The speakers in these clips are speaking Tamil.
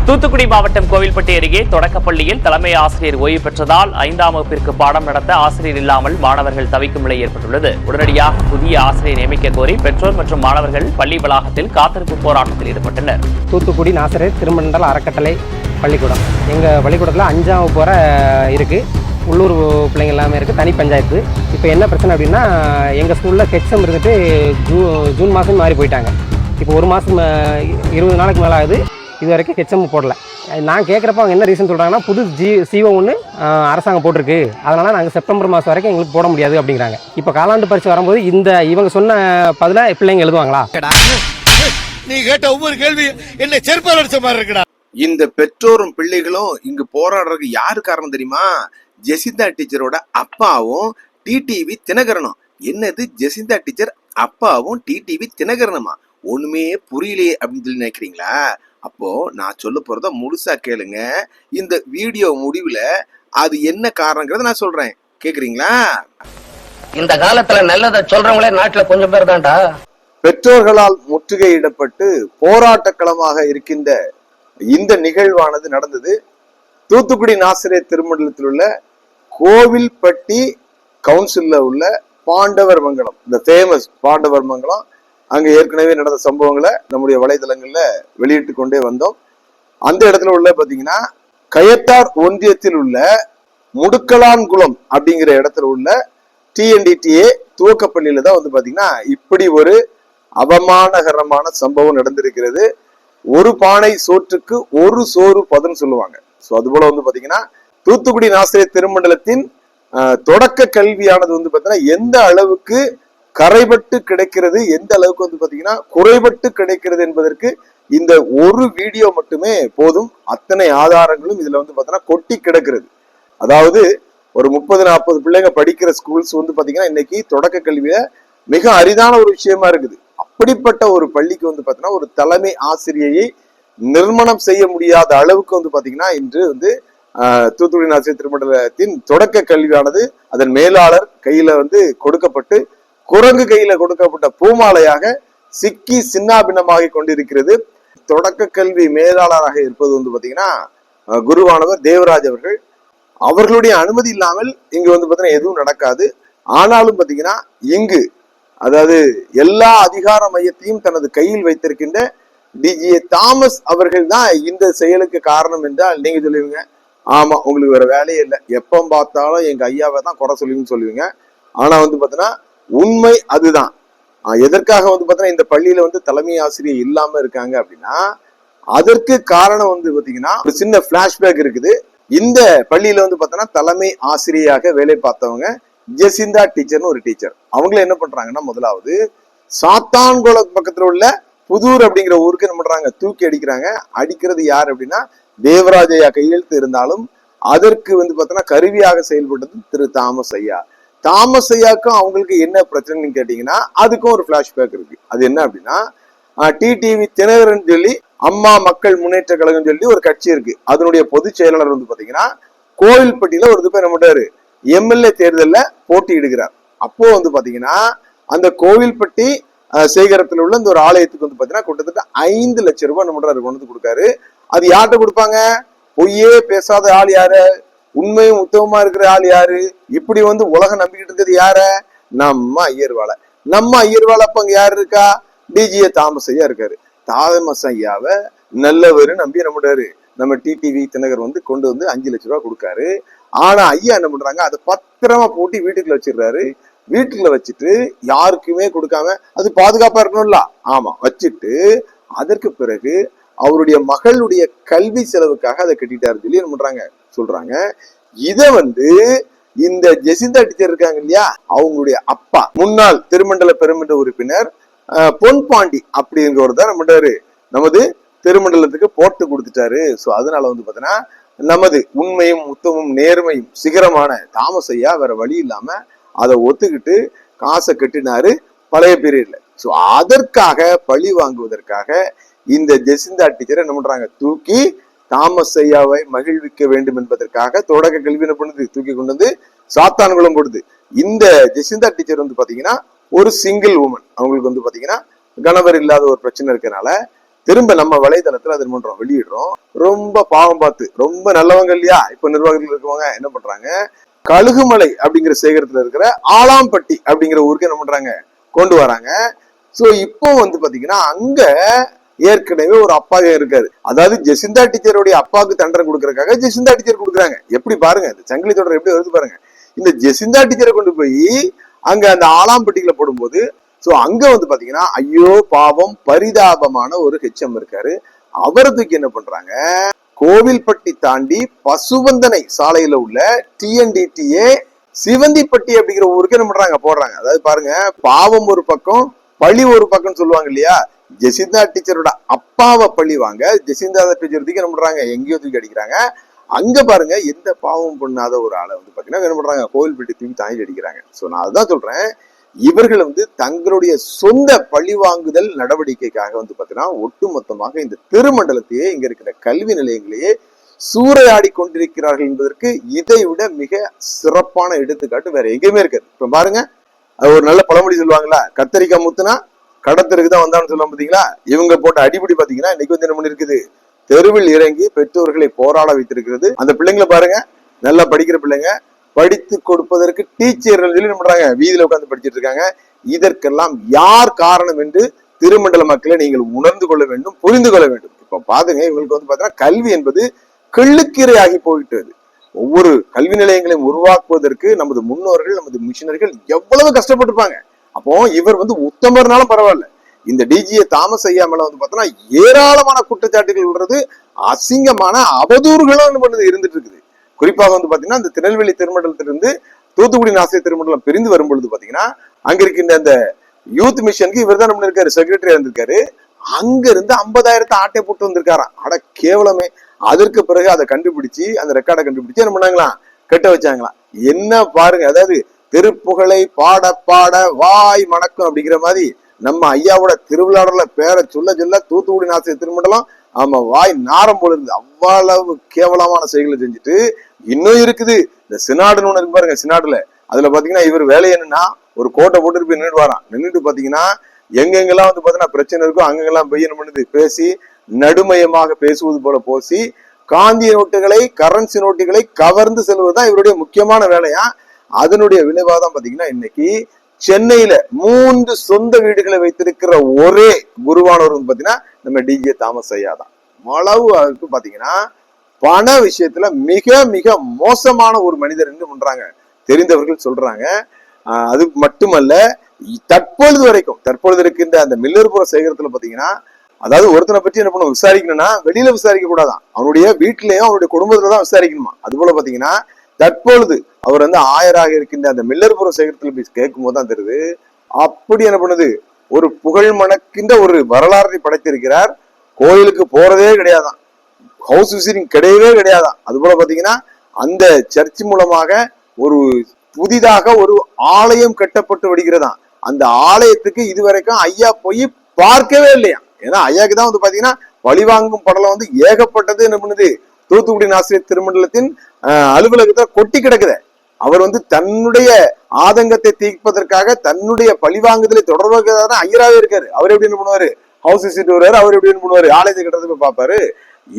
தூத்துக்குடி மாவட்டம் கோவில்பட்டி அருகே தொடக்கப்பள்ளியில் தலைமை ஆசிரியர் ஓய்வு பெற்றதால் 5ஆம் வகுப்பிற்கு பாடம் நடத்த ஆசிரியர் இல்லாமல் மாணவர்கள் தவிக்கும் நிலை ஏற்பட்டுள்ளது. உடனடியாக புதிய ஆசிரியர் நியமிக்க கோரி பெற்றோர் மற்றும் மாணவர்கள் பள்ளி வளாகத்தில் காத்திருப்பு போராட்டத்தில் ஈடுபட்டனர். தூத்துக்குடி நாசரேத் திருமண்டல அறக்கட்டளை பள்ளிக்கூடம் எங்கள் பள்ளிக்கூடத்தில் 5ஆம் வகுப்பு வரை இருக்குது. உள்ளூர் பிள்ளைங்க எல்லாமே இருக்குது, தனி பஞ்சாயத்து. இப்போ என்ன பிரச்சனை அப்படின்னா, எங்கள் ஸ்கூலில் ஹெச்எம் இருந்துட்டு ஜூன் மாதம் மாறி போயிட்டாங்க. இப்போ ஒரு மாதம் 20 நாளைக்கு மேலே ஆகுது, இது வரைக்கும் ஹெச்எம் போடல. நான் கேட்குறப்ப அவங்க என்ன ரீசன் சொல்கிறாங்கன்னா, புது CO ஒன்று அரசாங்கம் போட்டிருக்கு, அதனால் நாங்கள் செப்டம்பர் மாதம் வரைக்கும் எங்களுக்கு போட முடியாது அப்படிங்கிறாங்க. இப்போ காலாண்டு பரிசு வரும்போது இவங்க சொன்ன பதிலாக பிள்ளைங்க எழுதுவாங்களா? நீ கேட்ட ஒவ்வொரு கேள்வி என்ன செருப்பால் அடிச்ச மாதிரி இருக்குடா. இந்த பெற்றோரும் பிள்ளைகளும் இங்கு போராடுறதுக்கு யாரு காரணம் தெரியுமா? ஜெசிந்தா டீச்சரோட அப்பாவும் டிடிவி தினகரனும். என்னது ஜெசிந்தா டீச்சர் அப்பாவும் டிடிவி தினகரனுமா? ஒண்ணுமே புரியலையே அப்படின்னு சொல்லி நினைக்கிறீங்களா? அப்போ நான் சொல்ல போறத முழுசா கேளுங்க. இந்த வீடியோ முடிவுல அது என்ன காரணங்கிறத நான் சொல்றேன், கேக்குறீங்களா? இந்த காலத்துல நல்லதை சொல்றவங்களே நாட்டுல கொஞ்சம் பேர் தான்டா. பெற்றோர்களால் முற்றுகையிடப்பட்டு போராட்ட களமாக இருக்கின்ற இந்த நிகழ்வானது நடந்தது தூத்துக்குடி நாசரேத் திருமண்டலத்தில் உள்ள கோவில்பட்டி கவுன்சில்ல உள்ள பாண்டவர் மங்கலம், இந்த ஃபேமஸ் பாண்டவர் மங்கலம். அங்க ஏற்கனவே நடந்த சம்பவங்களை நம்முடைய வலைதளங்கள்ல வெளியிட்டு கொண்டே வந்தோம். அந்த இடத்துல உள்ள பாத்தீங்கன்னா கயத்தார் ஒன்றியத்தில் உள்ள முடுக்கலான்குளம் அப்படிங்கிற இடத்துல உள்ள TNDTA துவக்கப்பள்ளியில தான் வந்து பாத்தீங்கன்னா இப்படி ஒரு அவமானகரமான சம்பவம் நடந்திருக்கிறது. ஒரு பானை சோற்றுக்கு ஒரு சோறு பதன்னு சொல்லுவாங்க. சோ அது போல வந்து பாத்தீங்கன்னா தூத்துக்குடி நாசரேத் திருமண்டலத்தின் தொடக்க கல்வியானது வந்து பாத்தீங்கன்னா எந்த அளவுக்கு கரைபட்டு கிடைக்கிறது, எந்த அளவுக்கு வந்து பாத்தீங்கன்னா குறைபட்டு கிடைக்கிறது என்பதற்கு இந்த ஒரு வீடியோ மட்டுமே போதும். அத்தனை ஆதாரங்களும் இதுல வந்து பாத்தீங்கன்னா கொட்டி கிடக்கிறது. அதாவது ஒரு 30-40 பிள்ளைங்க படிக்கிற ஸ்கூல்ஸ் வந்து பாத்தீங்கன்னா இன்னைக்கு தொடக்க கல்வியில மிக அரிதான ஒரு விஷயமா இருக்குது. அப்படிப்பட்ட ஒரு பள்ளிக்கு வந்து பாத்தீங்கன்னா ஒரு தலைமை ஆசிரியையை நிர்மாணம் செய்ய முடியாத அளவுக்கு வந்து பாத்தீங்கன்னா இன்று வந்து தூத்துக்குடி நாசரேத் திருமண்டலத்தின் தொடக்க கல்வியானது அதன் மேலாளர் கையில வந்து கொடுக்கப்பட்டு குரங்கு கையில கொடுக்கப்பட்ட பூமாலையாக சிக்கி சின்னாபின்னமாகி கொண்டிருக்கிறது. தொடக்க கல்வி மேலாளராக இருப்பது வந்து பாத்தீங்கன்னா குருவானவர் தேவராஜ் அவர்கள். அவர்களுடைய அனுமதி இல்லாமல் இங்கு வந்து பாத்தீங்கன்னா எதுவும் நடக்காது. ஆனாலும் பாத்தீங்கன்னா இங்கு அதாவது எல்லா அதிகார மையத்தையும் தனது கையில் வைத்திருக்கின்ற DGA தாமஸ் அவர்கள் தான் இந்த செயலுக்கு காரணம் என்றால் நீங்க சொல்லுவீங்க, ஆமா உங்களுக்கு வேற வேலையே இல்லை, எப்ப பார்த்தாலும் எங்க ஐயாவை தான் குறை சொல்லுவீங்கன்னு சொல்லுவீங்க. ஆனா வந்து பாத்தீங்கன்னா உண்மை அதுதான். எதற்காக வந்து பாத்தீங்கன்னா இந்த பள்ளியில வந்து தலைமை ஆசிரியர் இல்லாம இருக்காங்க அப்படின்னா அதற்கு காரணம் வந்து பாத்தீங்கன்னா ஒரு சின்ன பிளாஷ்பேக் இருக்குது. இந்த பள்ளியில வந்து பாத்தீங்கன்னா தலைமை ஆசிரியராக வேலை பார்த்தவங்க ஜெசிந்தா டீச்சர்னு ஒரு டீச்சர். அவங்கள என்ன பண்றாங்கன்னா, முதலாவது சாத்தான்குளம் பக்கத்துல உள்ள புதூர் அப்படிங்கிற ஊருக்கு என்ன பண்றாங்க, தூக்கி அடிக்கிறாங்க. அடிக்கிறது யார் அப்படின்னா தேவராஜையா கையெழுத்து இருந்தாலும் அதற்கு வந்து பாத்தீங்கன்னா கருவியாக செயல்பட்டது திரு தாமஸ் ஐயா. தாமஸ் ஐயாக்கும் அவங்களுக்கு என்ன பிரச்சனைன்னு கேட்டீங்கன்னா அதுக்கும் ஒரு பிளாஷ்பேக் இருக்கு. அது என்ன அப்படின்னா டிடிவி தினகரன் சொல்லி அம்மா மக்கள் முன்னேற்ற கழகம் சொல்லி ஒரு கட்சி இருக்கு. அதனுடைய பொதுச் செயலாளர் வந்து பாத்தீங்கன்னா கோவில்பட்டியில ஒரு பேர் என்ன MLA தேர்தல்ல போட்டியிடுகிறார். அப்போ வந்து பாத்தீங்கன்னா அந்த கோவில்பட்டி சேகரத்தில் உள்ள இந்த ஒரு ஆலயத்துக்கு வந்து பாத்தீங்கன்னா கிட்டத்தட்ட 5 லட்சம் ரூபாய் நம்ம கொண்டு வந்து கொடுக்காரு. அது யார்கிட்ட கொடுப்பாங்க? பொய்யே பேசாத ஆள் யாரு, உண்மையும் உத்தமமா இருக்கிற ஆள் யாரு, இப்படி வந்து உலகம் நம்பிக்கிட்டு இருக்கிறது யார? நம்ம ஐயர்வாள. நம்ம ஐயர்வாள அப்ப அங்க யாரு இருக்கா? DGA தாமஸ் ஐயா இருக்காரு. தாமஸ் ஐயாவை நல்லவரு நம்பி நம்ம டிடிவி தினகர் வந்து கொண்டு வந்து 5 லட்சம் ரூபாய் கொடுக்காரு. ஆனா ஐயா என்ன பண்றாங்க, அதை பத்திரமா போட்டு வீட்டுக்குள்ள வச்சிடுறாரு. வீட்டுக்குள்ள வச்சுட்டு யாருக்குமே கொடுக்காம, அது பாதுகாப்பா இருக்கணும்ல, ஆமா வச்சுட்டு அதற்கு பிறகு அவருடைய மகளுடைய கல்வி செலவுக்காக அதை கட்டிட்டாரு சொல்லி என்ன பண்றாங்க சொல்றாங்க. இத வந்து இந்த ஜெசிந்தா டீச்சர் இருக்காங்க இல்லையா, அவங்களுடைய அப்பா முன்னாள் திருமண்டல பெருமன்ற உறுப்பினர் பொன்பாண்டி அப்படிங்கிறவர் தான் நம்ம நமது திருமண்டலத்துக்கு போட்டு கொடுத்துட்டாரு. சோ அதனால வந்து பாத்தீங்கன்னா நமது உண்மையும் உத்தமும் நேர்மையும் சிகரமான தாமஸ் ஐயா வேற வழி இல்லாம அதை ஒத்துக்கிட்டு காசை கட்டினாரு பழைய பீரியட்ல. சோ அதற்காக பழி வாங்குவதற்காக இந்த ஜெசிந்தா டீச்சரை என்ன பண்றாங்க, தூக்கி தாமஸ் ஐயாவை மகிழ்விக்க வேண்டும் என்பதற்காக தொடக்க கல்வி என்ன பண்ணுது, தூக்கி கொண்டு வந்து சாத்தான்குளம் போடுது. இந்த ஜெசிந்தா டீச்சர் வந்து பாத்தீங்கன்னா ஒரு சிங்கிள் உமன். அவங்களுக்கு வந்து பாத்தீங்கன்னா கணவர் இல்லாத ஒரு பிரச்சனை இருக்கனால திரும்ப நம்ம வலைதளத்துல அது பண்றோம், வெளியிடுறோம். ரொம்ப பாவம் பார்த்து ரொம்ப நல்லவங்க இல்லையா இப்ப நிர்வாகத்தில் இருக்கவங்க என்ன பண்றாங்க, கழுகுமலை அப்படிங்கிற சேகரத்துல இருக்கிற ஆலாம்பட்டி அப்படிங்கிற ஊருக்கு என்ன பண்றாங்க, கொண்டு வராங்க. சோ இப்போ பாத்தீங்கன்னா அங்க ஏற்கனவே ஒரு அப்பா இருக்காரு. அதாவது ஜெசிந்தா டீச்சருடைய அப்பாவுக்கு தண்டனை கொடுக்கறதுக்காக ஜெசிந்தா டீச்சர் கொடுக்குறாங்க. எப்படி பாருங்க, இந்த சங்கிலி தொடர் எப்படி வருது பாருங்க. இந்த ஜெசிந்தா டீச்சரை கொண்டு போய் அங்க அந்த ஆலாம்பட்டிகளை போடும்போது சோ அங்க பாத்தீங்கன்னா ஐயோ பாவம் பரிதாபமான ஒரு ஹெச்எம் இருக்காரு. அவரை தூக்கி என்ன பண்றாங்க, கோவில்பட்டி தாண்டி பசுவந்தனை சாலையில உள்ள TNDTA சிவந்திப்பட்டி அப்படிங்கிற ஊருக்கு என்ன பண்றாங்க, போடுறாங்க. அதாவது பாருங்க, பாவம் ஒரு பக்கம் பழி ஒரு பக்கம் சொல்லுவாங்க இல்லையா. ஜெசிந்தா டீச்சரோட அப்பாவை பழி வாங்க ஜெசிந்தா டீச்சர் தூக்கி என்ன பண்றாங்க, எங்கேயோ தூக்கி அடிக்கிறாங்க. அங்க பாருங்க, எந்த பாவம் பண்ணாத ஒரு ஆளை பாத்தீங்கன்னா என்ன பண்றாங்க, கோவில்பட்டி தூக்கி தாண்டி அடிக்கிறாங்க. சோ நான் அதுதான் சொல்றேன், இவர்கள் தங்களுடைய சொந்த பழிவாங்குதல் நடவடிக்கைக்காக பாத்தீங்கன்னா ஒட்டுமொத்தமாக இந்த திருமண்டலத்தையே இங்க இருக்கிற கல்வி நிலையங்களையே சூறையாடி கொண்டிருக்கிறார்கள் என்பதற்கு இதை விட மிக சிறப்பான எடுத்துக்காட்டு வேற எங்கேயுமே இருக்காது. இப்ப பாருங்க, ஒரு நல்ல பழமொழி சொல்லுவாங்களா, கத்தரிக்காய் முத்துனா கடத்தருக்கு தான் வந்தான்னு சொல்லுவாங்க பாத்தீங்களா. இவங்க போட்ட அடிப்படி பாத்தீங்கன்னா இன்னைக்கு என்ன பண்ணி இருக்குது, தெருவில் இறங்கி பெற்றோர்களை போராட வைத்திருக்கிறது. அந்த பிள்ளைங்களை பாருங்க, நல்லா படிக்கிற பிள்ளைங்க, படித்து கொடுப்பதற்கு டீச்சர்கள் சொல்லி என்ன பண்றாங்க, வீதியில உட்கார்ந்து படிச்சுட்டு இருக்காங்க. இதற்கெல்லாம் யார் காரணம் என்று திருமண்டல மக்களை நீங்கள் உணர்ந்து கொள்ள வேண்டும், புரிந்து கொள்ள வேண்டும். இப்ப பாருங்க, இவங்களுக்கு பாத்தீங்கன்னா கல்வி என்பது கிள்ளுக்கீரை ஆகி போயிட்டது. ஒவ்வொரு கல்வி நிலையங்களையும் உருவாக்குவதற்கு நமது முன்னோர்கள், நமது மிஷினரிகள் எவ்வளவு கஷ்டப்பட்டிருப்பாங்க. அப்போ இவர் உத்தமர்னாலும் பரவாயில்ல, இந்த டிஜிஏ தாமஸ் ஐயா மேல பார்த்தோம்னா ஏராளமான குற்றச்சாட்டுகள் விடுறது, அசிங்கமான அவதூறுகளும் என்ன பண்ணுது இருந்துட்டு இருக்குது. குறிப்பாக பாத்தீங்கன்னா இந்த திருநெல்வேலி திருமண்டலத்திலிருந்து தூத்துக்குடி நாசிய திருமண்டலம் பிரிந்து வரும்பொழுது பாத்தீங்கன்னா அங்க இருக்கின்ற அந்த யூத் மிஷனுக்கு இவர் தான் நம்ம இருக்காரு, செக்ரட்டரியா இருந்திருக்காரு. அங்க இருந்து 50,000 ஆட்டை போட்டு வந்திருக்காராம். அட கேவலமே. அதற்கு பிறகு அதை கண்டுபிடிச்சு அந்த ரெக்கார்டை கண்டுபிடிச்சு என்ன பண்ணாங்களாம், கெட்ட வச்சாங்களாம். என்ன பாருங்க, அதாவது திருப்புகழை பாட பாட வாய் மணக்கும் அப்படிங்கிற மாதிரி நம்ம ஐயாவோட திருவிழாடல பேரை சொல்ல சொல்ல தூத்துக்குடி நாசிய திருமண்டலம் ஆமா வாய் நாரம் போல இருக்குது. அவ்வளவு கேவலமான செயல்களை செஞ்சுட்டு இன்னும் இருக்குது. இந்த சினாடுன்னு ஒண்ணு இருக்கு பாருங்க, சினாடுல அதுல பாத்தீங்கன்னா இவர் வேலை என்னன்னா ஒரு கோட்டை போட்டு போய் நின்றுட்டு வரான். நின்றுட்டு பாத்தீங்கன்னா எங்கெங்கெல்லாம் பாத்தீங்கன்னா பிரச்சனை இருக்கும் அங்கெல்லாம் போய் என்ன பண்ணுது, பேசி நடுமையமாக பேசுவது போல போசி காந்திய நோட்டுகளை கரன்சி நோட்டுகளை கவர்ந்து செல்வதுதான் இவருடைய முக்கியமான வேலையா. அதனுடைய விளைவாதான் பாத்தீங்கன்னா இன்னைக்கு சென்னையில 3 சொந்த வீடுகளை வைத்திருக்கிற ஒரே குருவானவர் பாத்தீங்கன்னா நம்ம டிஜே தாமஸ் ஐயா தான். அளவு அதுக்கு பாத்தீங்கன்னா பண விஷயத்துல மிக மிக மோசமான ஒரு மனிதர் என்று பண்றாங்க தெரிந்தவர்கள் சொல்றாங்க. அது மட்டுமல்ல, தற்பொழுது இருக்கின்ற அந்த மில்லர்புர சேகரத்துல பாத்தீங்கன்னா, அதாவது ஒருத்தனை பற்றி என்ன பண்ணும் விசாரிக்கணும்னா வெளியில விசாரிக்க கூடாதான், அவனுடைய வீட்டிலையும் அவனுடைய குடும்பத்துலதான் விசாரிக்கணுமா. அது போல பாத்தீங்கன்னா தற்பொழுது அவர் ஆயராக இருக்கின்ற அந்த மில்லர்புர சேகரத்துல போய் கேட்கும் போதுதான் தெரியுது, அப்படி என்ன பண்ணுது, ஒரு புகழ் மணக்கின்ற ஒரு வரலாறை படைத்திருக்கிறார். கோயிலுக்கு போறதே கிடையாதான், ஹவுஸ் விசிட்டிங் கிடையவே கிடையாதான். அது போல பாத்தீங்கன்னா அந்த சர்ச் மூலமாக ஒரு புதிதாக ஒரு ஆலயம் கட்டப்பட்டு வருகிறதாம். அந்த ஆலயத்துக்கு இதுவரைக்கும் ஐயா போய் பார்க்கவே இல்லையா. ஏன்னா ஐயாக்கு தான் பாத்தீங்கன்னா பழிவாங்கும் படலம் ஏகப்பட்டது என்ன பண்ணுது, தூத்துக்குடி நாசிரியர் திருமண்டலத்தின் அலுவலகத்துல கொட்டி கிடக்குது. அவர் தன்னுடைய ஆதங்கத்தை தீர்ப்பதற்காக தன்னுடைய பழிவாங்குதலை தொடர்பாக ஐயராவே இருக்காரு. அவர் எப்படி என்ன பண்ணுவாரு, ஹவுஸ் விசிட் வருவாரு, அவர் எப்படி என்ன பண்ணுவாரு, ஆலயத்தை கட்டுறதுக்கு பார்ப்பாரு.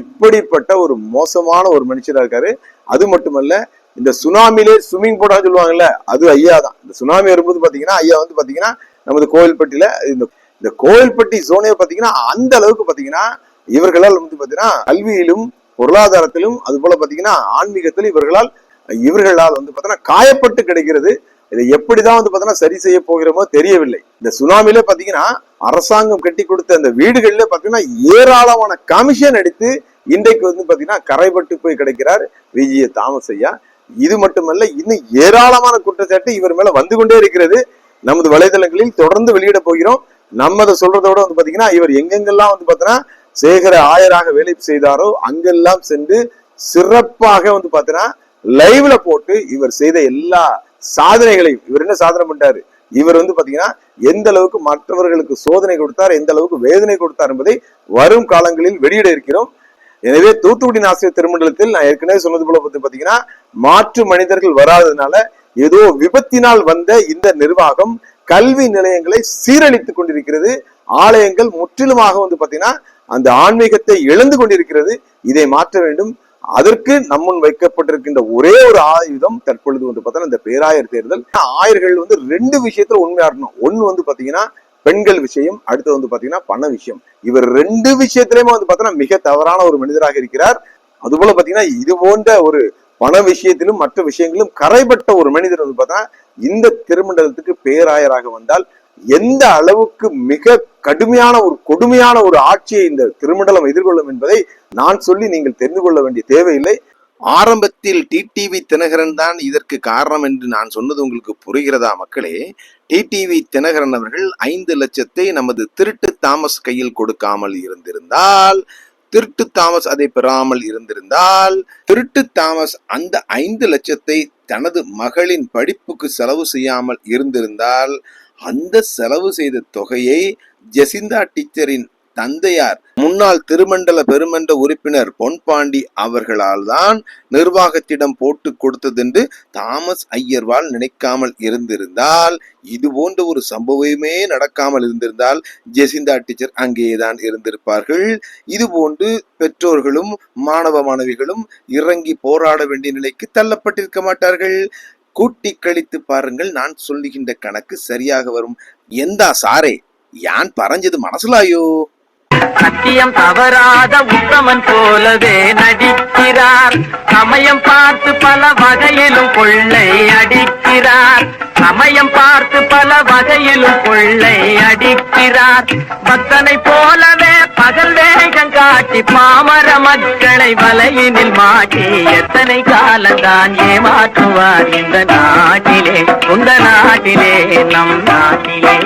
இப்படிப்பட்ட ஒரு மோசமான ஒரு மனுஷரா இருக்காரு. அது மட்டுமல்ல, இந்த சுனாமிலே ஸ்விம்மிங் பூலா சொல்லுவாங்கல்ல, அது ஐயா தான். இந்த சுனாமி வரும்போது பாத்தீங்கன்னா ஐயா பாத்தீங்கன்னா நமது கோவில்பட்டியில இந்த கோவில்பட்டி ஜோனே பாத்தீங்கன்னா அந்த அளவுக்கு பாத்தீங்கன்னா இவர்களால் பாத்தீங்கன்னா கல்வியிலும் பொருளாதாரத்திலும் அது போல பாத்தீங்கன்னா ஆன்மீகத்திலும் இவர்களால் பாத்தீங்கன்னா காயப்பட்டு கிடைக்கிறது. இதை எப்படிதான் பாத்தீங்கன்னா சரி செய்ய போகிறோமோ தெரியவில்லை. இந்த சுனாமில பாத்தீங்கன்னா அரசாங்கம் கட்டி கொடுத்த அந்த வீடுகள்ல பாத்தீங்கன்னா ஏராளமான கமிஷன் எடுத்து இன்றைக்கு பாத்தீங்கன்னா கரைபட்டு போய் கிடைக்கிறார் விஜய தாமஸ் ஐயா. இது மட்டுமல்ல, இன்னும் ஏராளமான குற்றச்சாட்டு இவர் மேல வந்து கொண்டே இருக்கிறது. நமது வலைதளங்களில் தொடர்ந்து வெளியிட போகிறோம். நம்ம அதை சொல்றதோட பாத்தீங்கன்னா இவர் எங்கெங்கெல்லாம் பாத்தீங்கன்னா சேகர ஆயராக வேலை செய்தாரோ அங்கெல்லாம் சென்று சிறப்பாக பாத்தீங்கன்னா லைவ்ல போட்டு இவர் செய்த எல்லா சாதனைகளையும், இவர் என்ன சாதனை பண்ணிட்டாரு, இவர் பாத்தீங்கன்னா எந்த அளவுக்கு மற்றவர்களுக்கு சோதனை கொடுத்தார், எந்த அளவுக்கு வேதனை கொடுத்தார் என்பதை வரும் காலங்களில் வெளியிட இருக்கிறோம். எனவே தூத்துக்குடி நாசிரியர் திருமண்டலத்தில் நான் ஏற்கனவே சொன்னது போல பாத்தீங்கன்னா மாற்று மனிதர்கள் வராததுனால ஏதோ விபத்தினால் வந்த இந்த நிர்வாகம் கல்வி நிலையங்களை சீரழித்துக் கொண்டிருக்கிறது. ஆலயங்கள் முற்றிலுமாக பாத்தீங்கன்னா அந்த ஆன்மீகத்தை இழந்து கொண்டிருக்கிறது. இதை மாற்ற வேண்டும். அதற்கு நம்முன் வைக்கப்பட்டிருக்கின்ற ஒரே ஒரு ஆயுதம் தற்பொழுது வந்து பார்த்தா இந்த பேராயர் தேர்தல். ஆயர்கள் வந்து 2 விஷயத்துல உண்மையாடணும். ஒண்ணு வந்து பாத்தீங்கன்னா பெண்கள் விஷயம், அடுத்து வந்து பாத்தீங்கன்னா பண விஷயம். இவர் 2 விஷயத்திலயுமே வந்து பாத்தீங்கன்னா மிக தவறான ஒரு மனிதராக இருக்கிறார். அதுபோல பாத்தீங்கன்னா இது போன்ற ஒரு பண விஷயத்திலும் மற்ற விஷயங்களும் கரைபட்ட ஒரு மனிதர் வந்து பார்த்தா இந்த திருமண்டலத்துக்கு பேராயராக வந்தால் எந்த அளவுக்கு மிக கடுமையான ஒரு கொடுமையான ஒரு ஆட்சியை இந்த திருமண்டலம் எதிர்கொள்ளும் என்பதை நான் சொல்லி நீங்கள் தெரிந்து கொள்ள வேண்டிய தேவையில்லை. ஆரம்பத்தில் டிடிவி தினகரன் தான் இதற்கு காரணம் என்று நான் சொன்னது உங்களுக்கு புரிகிறதா மக்களே? டிடிவி தினகரன் அவர்கள் 5 லட்சத்தை நமது திருட்டு தாமஸ் கையில் கொடுக்காமல் இருந்திருந்தால், திருட்டு தாமஸ் அதை பெறாமல் இருந்திருந்தால், திருட்டு தாமஸ் அந்த 5 லட்சத்தை தனது மகளின் படிப்புக்கு செலவு செய்யாமல் இருந்திருந்தால், அந்த செலவு செய்த தொகையை ஜெசிந்தா டீச்சரின் தந்தையார் முன்னாள் திருமண்டல பெருமன்ற உறுப்பினர் பொன்பாண்டி அவர்களால் தான் நிர்வாகத்திடம் போட்டு கொடுத்ததென்று தாமஸ் ஐயர்வால் நினைக்காமல் இருந்திருந்தால், இது போன்ற ஒரு சம்பவமே நடக்காமல் இருந்திருந்தால் ஜெசிந்தா டீச்சர் அங்கேதான் இருந்திருப்பார்கள். இது போன்று பெற்றோர்களும் மாணவ மாணவிகளும் இறங்கி போராட வேண்டிய நிலைக்கு தள்ளப்பட்டிருக்க மாட்டார்கள். கூட்டி கழித்து பாருங்கள், நான் சொல்லுகின்ற கணக்கு சரியாக வரும். எந்தா சாரே யான் பறஞ்சது மனசுலாயோ? சத்தியம் தவறாத உத்தமன் போலவே நடிக்கிறார். சமயம் பார்த்து பல வகையிலும் கொள்ளை அடிக்கிறார். சமயம் பார்த்து பல வகையிலும் கொள்ளை அடிக்கிறார். பக்தனை போலவே பகல் வேகம் காட்டி பாமர மக்களை வலையினில் மாட்டி எத்தனை காலந்தான் ஏமாற்றுவார் இந்த நாட்டிலே, உந்த நாட்டிலே, நம் நாட்டிலே.